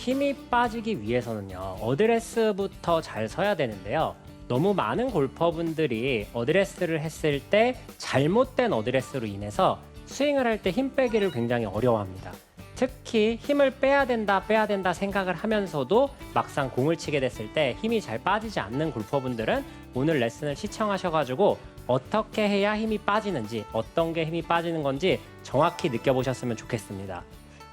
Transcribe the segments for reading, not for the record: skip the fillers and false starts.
힘이 빠지기 위해서는요, 어드레스부터 잘 서야 되는데요. 너무 많은 골퍼분들이 어드레스를 했을 때 잘못된 어드레스로 인해서 스윙을 할 때 힘 빼기를 굉장히 어려워합니다. 특히 힘을 빼야 된다 생각을 하면서도 막상 공을 치게 됐을 때 힘이 잘 빠지지 않는 골퍼분들은 오늘 레슨을 시청하셔가지고 어떻게 해야 힘이 빠지는지, 어떤 게 힘이 빠지는 건지 정확히 느껴보셨으면 좋겠습니다.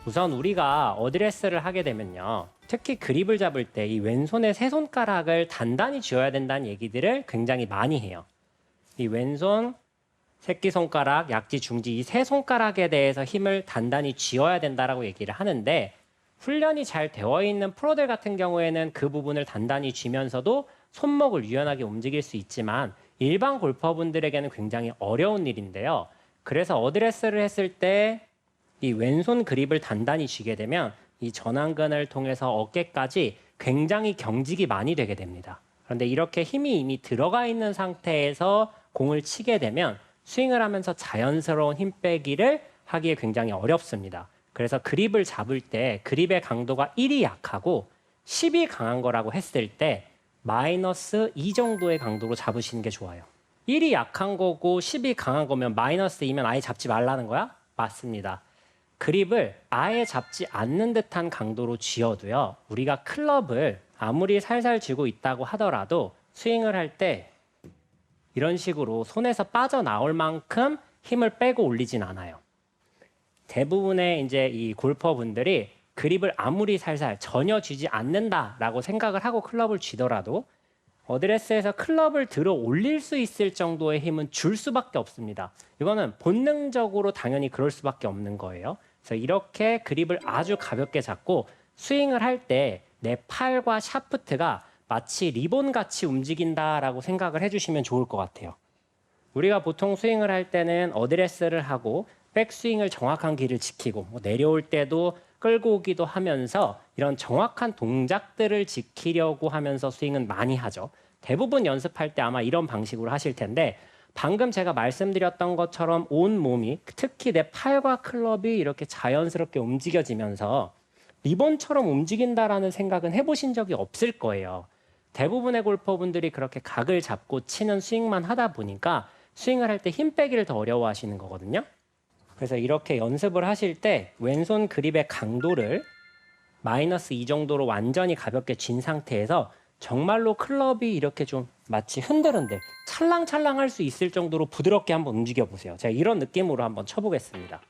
우선 우리가 어드레스를 하게 되면요, 특히 그립을 잡을 때 이 왼손의 세 손가락을 단단히 쥐어야 된다는 얘기들을 굉장히 많이 해요. 이 왼손, 새끼손가락, 약지, 중지 이 세 손가락에 대해서 힘을 단단히 쥐어야 된다라고 얘기를 하는데, 훈련이 잘 되어 있는 프로들 같은 경우에는 그 부분을 단단히 쥐면서도 손목을 유연하게 움직일 수 있지만 일반 골퍼분들에게는 굉장히 어려운 일인데요. 그래서 어드레스를 했을 때 이 왼손 그립을 단단히 쥐게 되면 이 전완근을 통해서 어깨까지 굉장히 경직이 많이 되게 됩니다. 그런데 이렇게 힘이 이미 들어가 있는 상태에서 공을 치게 되면 스윙을 하면서 자연스러운 힘 빼기를 하기에 굉장히 어렵습니다. 그래서 그립을 잡을 때 그립의 강도가 1이 약하고 10이 강한 거라고 했을 때 마이너스 2 정도의 강도로 잡으시는 게 좋아요. 1이 약한 거고 10이 강한 거면 마이너스 2면 아예 잡지 말라는 거야? 맞습니다. 그립을 아예 잡지 않는 듯한 강도로 쥐어도요, 우리가 클럽을 아무리 살살 쥐고 있다고 하더라도 스윙을 할 때 이런 식으로 손에서 빠져나올 만큼 힘을 빼고 올리진 않아요. 대부분의 이제 이 골퍼분들이 그립을 아무리 살살 전혀 쥐지 않는다라고 생각을 하고 클럽을 쥐더라도 어드레스에서 클럽을 들어 올릴 수 있을 정도의 힘은 줄 수밖에 없습니다. 이거는 본능적으로 당연히 그럴 수밖에 없는 거예요. 그래서 이렇게 그립을 아주 가볍게 잡고 스윙을 할 때 내 팔과 샤프트가 마치 리본같이 움직인다라고 생각을 해주시면 좋을 것 같아요. 우리가 보통 스윙을 할 때는 어드레스를 하고 백스윙을 정확한 길을 지키고 내려올 때도 끌고 오기도 하면서 이런 정확한 동작들을 지키려고 하면서 스윙은 많이 하죠. 대부분 연습할 때 아마 이런 방식으로 하실 텐데, 방금 제가 말씀드렸던 것처럼 온 몸이, 특히 내 팔과 클럽이 이렇게 자연스럽게 움직여지면서 리본처럼 움직인다라는 생각은 해보신 적이 없을 거예요. 대부분의 골퍼분들이 그렇게 각을 잡고 치는 스윙만 하다 보니까 스윙을 할 때 힘 빼기를 더 어려워하시는 거거든요. 그래서 이렇게 연습을 하실 때 왼손 그립의 강도를 마이너스 2 정도로 완전히 가볍게 쥔 상태에서 정말로 클럽이 이렇게 좀 마치 흔들흔들 찰랑찰랑 할 수 있을 정도로 부드럽게 한번 움직여 보세요. 제가 이런 느낌으로 한번 쳐보겠습니다.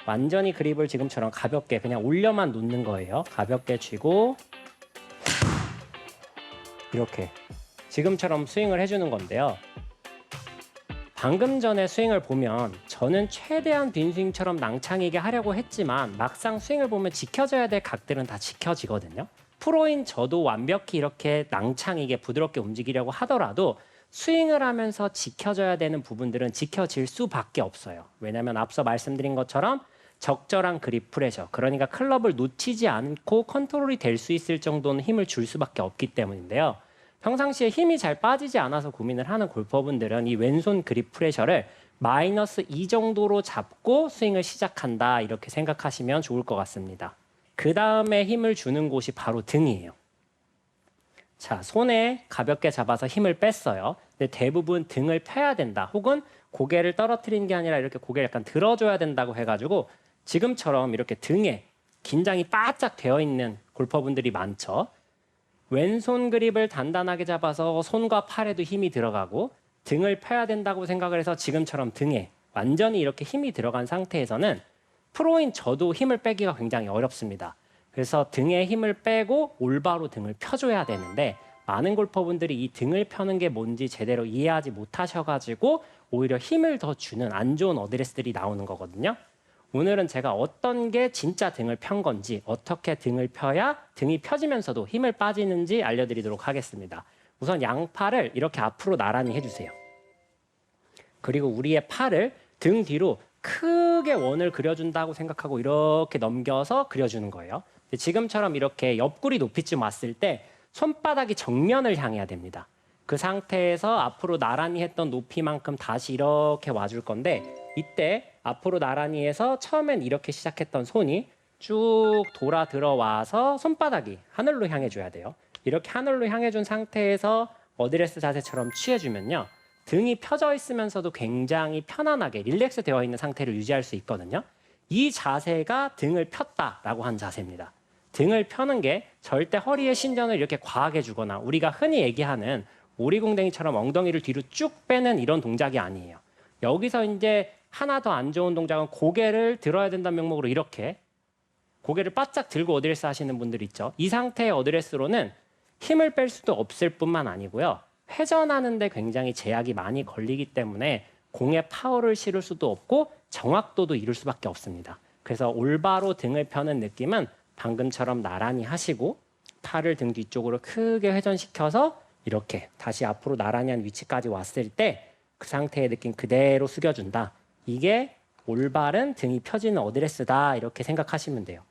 완전히 그립을 지금처럼 가볍게 그냥 올려만 놓는 거예요. 가볍게 쥐고 이렇게 지금처럼 스윙을 해주는 건데요. 방금 전에 스윙을 보면 저는 최대한 빈스윙처럼 낭창이게 하려고 했지만 막상 스윙을 보면 지켜져야 될 각들은 다 지켜지거든요. 프로인 저도 완벽히 이렇게 낭창이게 부드럽게 움직이려고 하더라도 스윙을 하면서 지켜져야 되는 부분들은 지켜질 수밖에 없어요. 왜냐하면 앞서 말씀드린 것처럼 적절한 그립 프레셔, 그러니까 클럽을 놓치지 않고 컨트롤이 될 수 있을 정도는 힘을 줄 수밖에 없기 때문인데요. 평상시에 힘이 잘 빠지지 않아서 고민을 하는 골퍼분들은 이 왼손 그립 프레셔를 마이너스 2 정도로 잡고 스윙을 시작한다, 이렇게 생각하시면 좋을 것 같습니다. 그 다음에 힘을 주는 곳이 바로 등이에요. 자, 손에 가볍게 잡아서 힘을 뺐어요. 근데 대부분 등을 펴야 된다, 혹은 고개를 떨어뜨리는 게 아니라 이렇게 고개를 약간 들어줘야 된다고 해가지고 지금처럼 이렇게 등에 긴장이 바짝 되어 있는 골퍼분들이 많죠. 왼손 그립을 단단하게 잡아서 손과 팔에도 힘이 들어가고 등을 펴야 된다고 생각을 해서 지금처럼 등에 완전히 이렇게 힘이 들어간 상태에서는 프로인 저도 힘을 빼기가 굉장히 어렵습니다. 그래서 등에 힘을 빼고 올바로 등을 펴줘야 되는데 많은 골퍼분들이 이 등을 펴는 게 뭔지 제대로 이해하지 못하셔가지고 오히려 힘을 더 주는 안 좋은 어드레스들이 나오는 거거든요. 오늘은 제가 어떤 게 진짜 등을 편 건지, 어떻게 등을 펴야 등이 펴지면서도 힘을 빠지는지 알려드리도록 하겠습니다. 우선 양팔을 이렇게 앞으로 나란히 해주세요. 그리고 우리의 팔을 등 뒤로 크게 원을 그려준다고 생각하고 이렇게 넘겨서 그려주는 거예요. 지금처럼 이렇게 옆구리 높이쯤 왔을 때 손바닥이 정면을 향해야 됩니다. 그 상태에서 앞으로 나란히 했던 높이만큼 다시 이렇게 와줄 건데, 이때 앞으로 나란히 해서 처음엔 이렇게 시작했던 손이 쭉 돌아 들어와서 손바닥이 하늘로 향해 줘야 돼요. 이렇게 하늘로 향해 준 상태에서 어드레스 자세처럼 취해주면요. 등이 펴져 있으면서도 굉장히 편안하게 릴렉스 되어 있는 상태를 유지할 수 있거든요. 이 자세가 등을 폈다라고 한 자세입니다. 등을 펴는 게 절대 허리의 신전을 이렇게 과하게 주거나 우리가 흔히 얘기하는 오리궁뎅이처럼 엉덩이를 뒤로 쭉 빼는 이런 동작이 아니에요. 여기서 이제 하나 더 안 좋은 동작은 고개를 들어야 된다는 명목으로 이렇게 고개를 바짝 들고 어드레스 하시는 분들 있죠. 이 상태의 어드레스로는 힘을 뺄 수도 없을 뿐만 아니고요. 회전하는데 굉장히 제약이 많이 걸리기 때문에 공에 파워를 실을 수도 없고 정확도도 이룰 수밖에 없습니다. 그래서 올바로 등을 펴는 느낌은 방금처럼 나란히 하시고 팔을 등 뒤쪽으로 크게 회전시켜서 이렇게 다시 앞으로 나란히 한 위치까지 왔을 때 그 상태의 느낌 그대로 숙여준다. 이게 올바른 등이 펴지는 어드레스다 이렇게 생각하시면 돼요.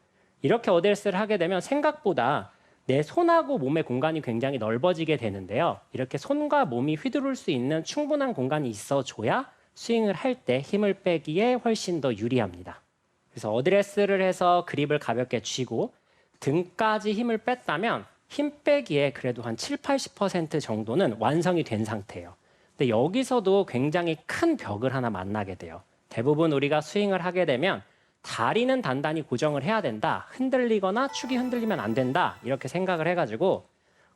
이렇게 어드레스를 하게 되면 생각보다 내 손하고 몸의 공간이 굉장히 넓어지게 되는데요. 이렇게 손과 몸이 휘두를 수 있는 충분한 공간이 있어줘야 스윙을 할 때 힘을 빼기에 훨씬 더 유리합니다. 그래서 어드레스를 해서 그립을 가볍게 쥐고 등까지 힘을 뺐다면 힘 빼기에 그래도 한 7, 80% 정도는 완성이 된 상태예요. 근데 여기서도 굉장히 큰 벽을 하나 만나게 돼요. 대부분 우리가 스윙을 하게 되면 다리는 단단히 고정을 해야 된다. 흔들리거나 축이 흔들리면 안 된다. 이렇게 생각을 해가지고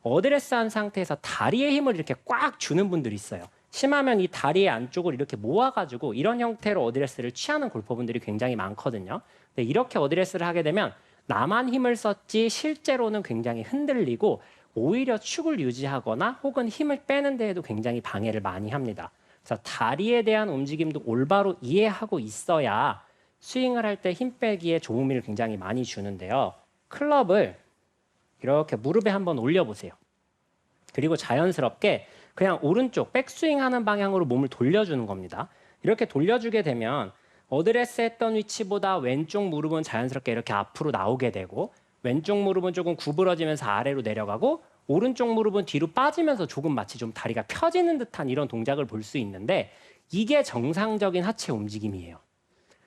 어드레스 한 상태에서 다리에 힘을 이렇게 꽉 주는 분들이 있어요. 심하면 이 다리의 안쪽을 이렇게 모아가지고 이런 형태로 어드레스를 취하는 골퍼분들이 굉장히 많거든요. 근데 이렇게 어드레스를 하게 되면 나만 힘을 썼지 실제로는 굉장히 흔들리고 오히려 축을 유지하거나 혹은 힘을 빼는 데에도 굉장히 방해를 많이 합니다. 그래서 다리에 대한 움직임도 올바로 이해하고 있어야 스윙을 할 때 힘 빼기에 도움을 굉장히 많이 주는데요. 클럽을 이렇게 무릎에 한번 올려보세요. 그리고 자연스럽게 그냥 오른쪽 백스윙 하는 방향으로 몸을 돌려주는 겁니다. 이렇게 돌려주게 되면 어드레스 했던 위치보다 왼쪽 무릎은 자연스럽게 이렇게 앞으로 나오게 되고 왼쪽 무릎은 조금 구부러지면서 아래로 내려가고 오른쪽 무릎은 뒤로 빠지면서 조금 마치 좀 다리가 펴지는 듯한 이런 동작을 볼 수 있는데 이게 정상적인 하체 움직임이에요.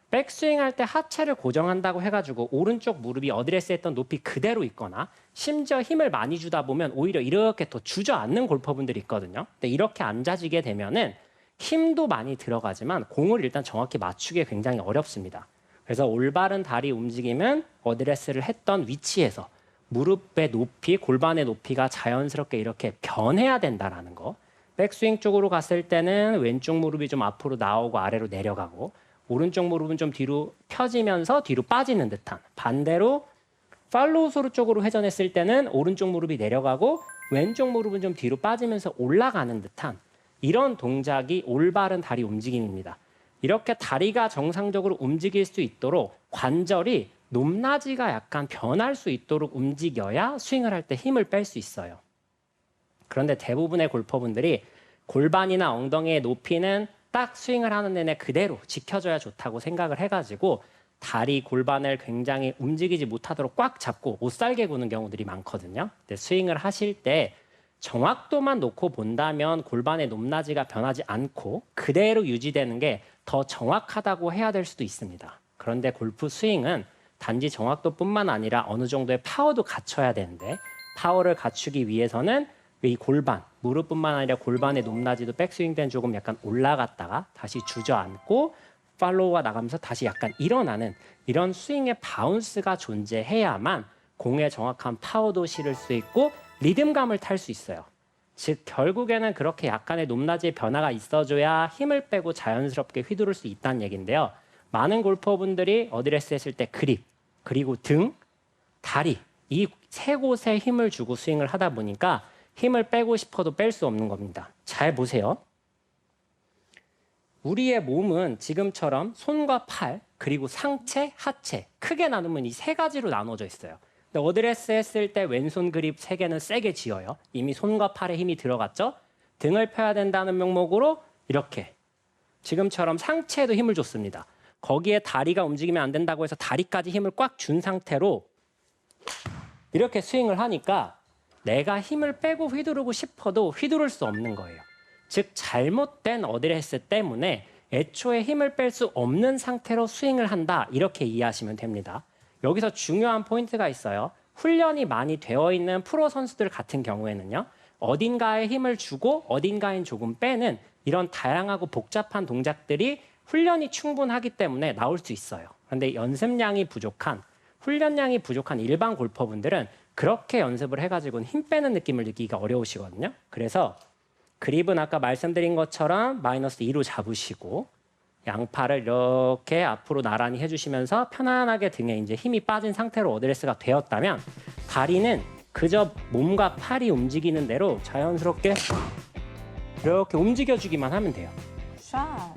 백스윙 할 때 하체를 고정한다고 해가지고 오른쪽 무릎이 어드레스 했던 높이 그대로 있거나 심지어 힘을 많이 주다 보면 오히려 이렇게 더 주저앉는 골퍼분들이 있거든요. 근데 이렇게 앉아지게 되면은 힘도 많이 들어가지만 공을 일단 정확히 맞추기 굉장히 어렵습니다. 그래서 올바른 다리 움직임은 어드레스를 했던 위치에서 무릎의 높이, 골반의 높이가 자연스럽게 이렇게 변해야 된다라는 거. 백스윙 쪽으로 갔을 때는 왼쪽 무릎이 좀 앞으로 나오고 아래로 내려가고 오른쪽 무릎은 좀 뒤로 펴지면서 뒤로 빠지는 듯한 반대로 팔로우 스루 쪽으로 회전했을 때는 오른쪽 무릎이 내려가고 왼쪽 무릎은 좀 뒤로 빠지면서 올라가는 듯한 이런 동작이 올바른 다리 움직임입니다. 이렇게 다리가 정상적으로 움직일 수 있도록 관절이 높낮이가 약간 변할 수 있도록 움직여야 스윙을 할 때 힘을 뺄 수 있어요. 그런데 대부분의 골퍼분들이 골반이나 엉덩이의 높이는 딱 스윙을 하는 내내 그대로 지켜줘야 좋다고 생각을 해가지고 다리, 골반을 굉장히 움직이지 못하도록 꽉 잡고 못살게 구는 경우들이 많거든요. 근데 스윙을 하실 때 정확도만 놓고 본다면 골반의 높낮이가 변하지 않고 그대로 유지되는 게 더 정확하다고 해야 될 수도 있습니다. 그런데 골프 스윙은 단지 정확도뿐만 아니라 어느 정도의 파워도 갖춰야 되는데 파워를 갖추기 위해서는 이 골반, 무릎뿐만 아니라 골반의 높낮이도 백스윙 때는 조금 약간 올라갔다가 다시 주저앉고 팔로우가 나가면서 다시 약간 일어나는 이런 스윙의 바운스가 존재해야만 공에 정확한 파워도 실을 수 있고 리듬감을 탈 수 있어요. 즉 결국에는 그렇게 약간의 높낮이의 변화가 있어줘야 힘을 빼고 자연스럽게 휘두를 수 있다는 얘기인데요. 많은 골퍼분들이 어드레스 했을 때 그립, 그리고 등, 다리 이 세 곳에 힘을 주고 스윙을 하다 보니까 힘을 빼고 싶어도 뺄 수 없는 겁니다. 잘 보세요. 우리의 몸은 지금처럼 손과 팔, 그리고 상체, 하체 크게 나누면 이 세 가지로 나눠져 있어요. 근데 어드레스 했을 때 왼손 그립 3개는 세게 쥐어요. 이미 손과 팔에 힘이 들어갔죠. 등을 펴야 된다는 명목으로 이렇게 지금처럼 상체에도 힘을 줬습니다. 거기에 다리가 움직이면 안 된다고 해서 다리까지 힘을 꽉 준 상태로 이렇게 스윙을 하니까 내가 힘을 빼고 휘두르고 싶어도 휘두를 수 없는 거예요. 즉 잘못된 어드레스 때문에 애초에 힘을 뺄 수 없는 상태로 스윙을 한다 이렇게 이해하시면 됩니다. 여기서 중요한 포인트가 있어요. 훈련이 많이 되어 있는 프로 선수들 같은 경우에는요. 어딘가에 힘을 주고 어딘가엔 조금 빼는 이런 다양하고 복잡한 동작들이 훈련이 충분하기 때문에 나올 수 있어요. 그런데 연습량이 부족한, 훈련량이 부족한 일반 골퍼분들은 그렇게 연습을 해가지고는 힘 빼는 느낌을 느끼기가 어려우시거든요. 그래서 그립은 아까 말씀드린 것처럼 마이너스 2로 잡으시고 양팔을 이렇게 앞으로 나란히 해주시면서 편안하게 등에 이제 힘이 빠진 상태로 어드레스가 되었다면 다리는 그저 몸과 팔이 움직이는 대로 자연스럽게 이렇게 움직여주기만 하면 돼요. 샷.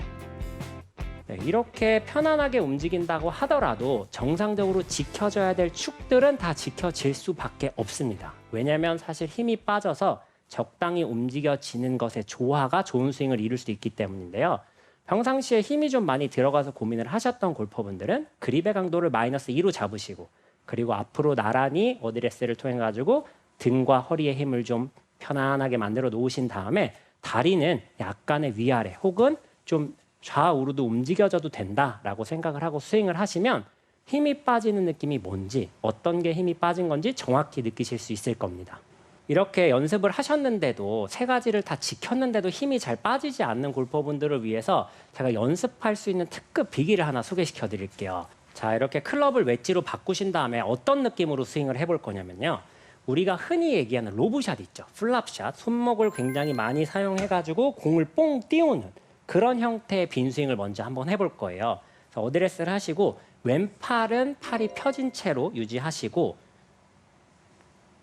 네, 이렇게 편안하게 움직인다고 하더라도 정상적으로 지켜져야 될 축들은 다 지켜질 수밖에 없습니다. 왜냐하면 사실 힘이 빠져서 적당히 움직여지는 것의 조화가 좋은 스윙을 이룰 수 있기 때문인데요. 평상시에 힘이 좀 많이 들어가서 고민을 하셨던 골퍼분들은 그립의 강도를 마이너스 2로 잡으시고 그리고 앞으로 나란히 어드레스를 통해 가지고 등과 허리의 힘을 좀 편안하게 만들어 놓으신 다음에 다리는 약간의 위아래 혹은 좀 좌우로도 움직여져도 된다라고 생각을 하고 스윙을 하시면 힘이 빠지는 느낌이 뭔지 어떤 게 힘이 빠진 건지 정확히 느끼실 수 있을 겁니다. 이렇게 연습을 하셨는데도 세 가지를 다 지켰는데도 힘이 잘 빠지지 않는 골퍼분들을 위해서 제가 연습할 수 있는 특급 비기를 하나 소개시켜 드릴게요. 자, 이렇게 클럽을 웨지로 바꾸신 다음에 어떤 느낌으로 스윙을 해볼 거냐면요. 우리가 흔히 얘기하는 로브샷 있죠. 플랍샷, 손목을 굉장히 많이 사용해가지고 공을 뽕 띄우는 그런 형태의 빈스윙을 먼저 한번 해볼 거예요. 그래서 어드레스를 하시고 왼팔은 팔이 펴진 채로 유지하시고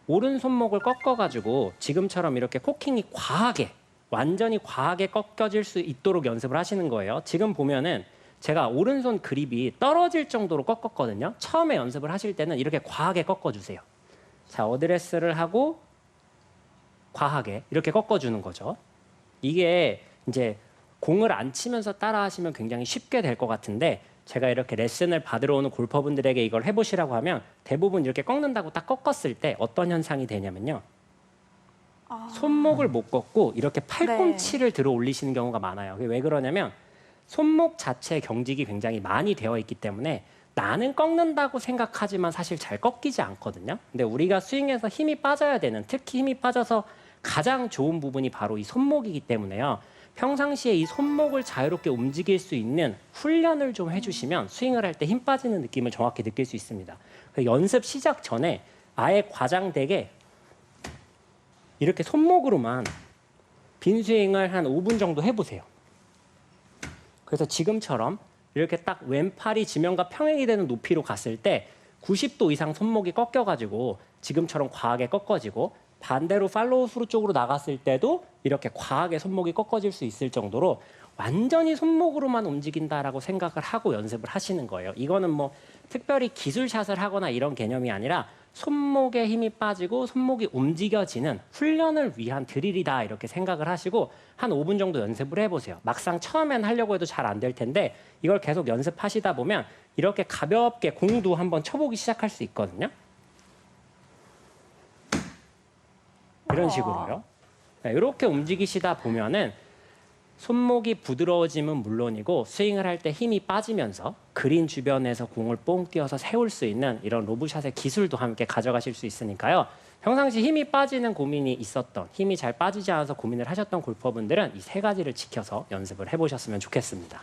오른 손목을 꺾어가지고 지금처럼 이렇게 코킹이 과하게 완전히 과하게 꺾여질 수 있도록 연습을 하시는 거예요. 지금 보면은 제가 오른손 그립이 떨어질 정도로 꺾었거든요. 처음에 연습을 하실 때는 이렇게 과하게 꺾어주세요. 자, 어드레스를 하고 과하게 이렇게 꺾어주는 거죠. 이게 이제 공을 안 치면서 따라 하시면 굉장히 쉽게 될 것 같은데 제가 이렇게 레슨을 받으러 오는 골퍼분들에게 이걸 해보시라고 하면 대부분 이렇게 꺾는다고 딱 꺾었을 때 어떤 현상이 되냐면요. 손목을 못 꺾고 이렇게 팔꿈치를 들어 올리시는 경우가 많아요. 그게 왜 그러냐면 손목 자체의 경직이 굉장히 많이 되어 있기 때문에 나는 꺾는다고 생각하지만 사실 잘 꺾이지 않거든요. 근데 우리가 스윙에서 힘이 빠져야 되는, 특히 힘이 빠져서 가장 좋은 부분이 바로 이 손목이기 때문에요. 평상시에 이 손목을 자유롭게 움직일 수 있는 훈련을 좀 해주시면 스윙을 할 때 힘 빠지는 느낌을 정확히 느낄 수 있습니다. 연습 시작 전에 아예 과장되게 이렇게 손목으로만 빈 스윙을 한 5분 정도 해보세요. 그래서 지금처럼 이렇게 딱 왼팔이 지면과 평행이 되는 높이로 갔을 때 90도 이상 손목이 꺾여가지고 지금처럼 과하게 꺾어지고 반대로 팔로우 스루 쪽으로 나갔을 때도 이렇게 과하게 손목이 꺾어질 수 있을 정도로 완전히 손목으로만 움직인다라고 생각을 하고 연습을 하시는 거예요. 이거는 뭐 특별히 기술샷을 하거나 이런 개념이 아니라 손목에 힘이 빠지고 손목이 움직여지는 훈련을 위한 드릴이다 이렇게 생각을 하시고 한 5분 정도 연습을 해보세요. 막상 처음엔 하려고 해도 잘 안 될 텐데 이걸 계속 연습하시다 보면 이렇게 가볍게 공도 한번 쳐보기 시작할 수 있거든요. 이런 식으로요. 네, 이렇게 움직이시다 보면은 손목이 부드러워짐은 물론이고 스윙을 할 때 힘이 빠지면서 그린 주변에서 공을 뽕 띄어서 세울 수 있는 이런 로브샷의 기술도 함께 가져가실 수 있으니까요. 평상시 힘이 빠지는 고민이 있었던, 힘이 잘 빠지지 않아서 고민을 하셨던 골퍼분들은 이 세 가지를 지켜서 연습을 해보셨으면 좋겠습니다.